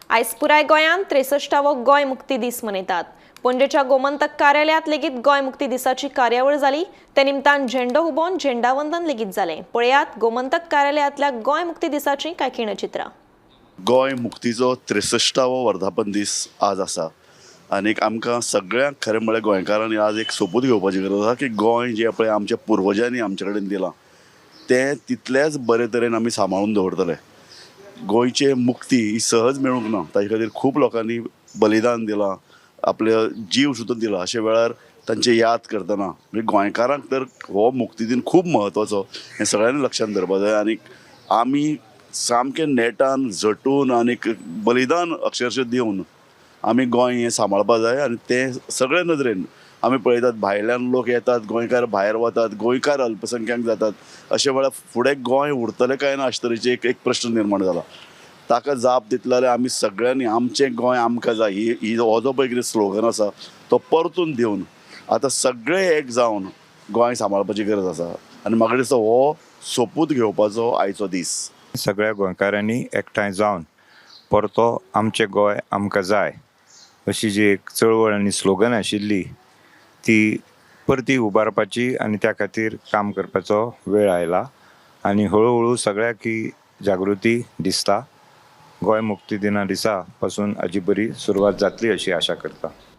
आयज पुराय गोंयांत 63वो गोंय मुक्ती दीस मनयतात। पणजेच्या गोमंतक कार्यालयात लेगीत गोंय मुक्ती दिसाची कार्यावळ जाली। ते निमतान झेंडो हुबोवन झेंडावंदन लेगीत जालें। पळयात गोमंतक कार्यालयातल्या गोंय मुक्ती दिसाची कांय खिणचित्रां। गोंय मुक्तीचो 63वो वर्धापन दीस आज आसा आनीक आमकां सगळ्यांक खरें म्हळ्यार गोंयकारांनी आज एक सोपूत घेवपाची गरज आसा की गोंय जें पळय आमच्या पुर्वजांनी आमचे कडेन दिलां तें तितलेंच बरे तरेन आमी सांबाळून दवरतले। गोंयचे मुक्ती ही सहज मेळूंक ना, ताचे खातीर खूब लोकांनी बलिदान दिलां, आपले जीव सुद्दां दिला। अशा वेळार तांचे याद करतना म्हणजे गोंयकारांक तर हो मुक्ती दीन खूब म्हत्वाचो हें सगळ्यांनी लक्षांत धरपाक जाय। आनीक आमी सामकें नेटान झटून आनीक बलिदान अक्षरशः दिवन आमी गोंय हें सांबाळपाक जाय। आनी तें सगळे नदरेन आमी पळयतात, भायल्यान लोक येतात, गोंयकार भायर वतात, गोंयकार अल्पसंख्याक जातात। अशा वेळार फुडें गोंय उरतलें काय ना अशे तरेचे एक प्रश्न निर्माण जाला। ताका जाप दितले जाल्यार आमी सगळ्यांनी आमचें गोंय आमकां जाय ही हो जो पळय कितें स्लोगन आसा तो परतून दिवन आतां सगळे एक जावन गोंय सांबाळपाची गरज आसा। आनी म्हाका दिसता हो सोपूत घेवपाचो आयचो दीस। सगळ्या गोंयकारांनी एकठांय जावन परतो आमचें गोंय आमकां जाय अशी जी एक चळवळ आनी स्लोगन आशिल्ली ती परती उबारपाची आनी त्या खातीर काम करपाचो वेळ आयला। आनी हळू सगळ्याक ही जागृती दिसता। गोंय मुक्ती दिना दिसा पासून हाजी बरी सुरवात जातली अशी आशा करता।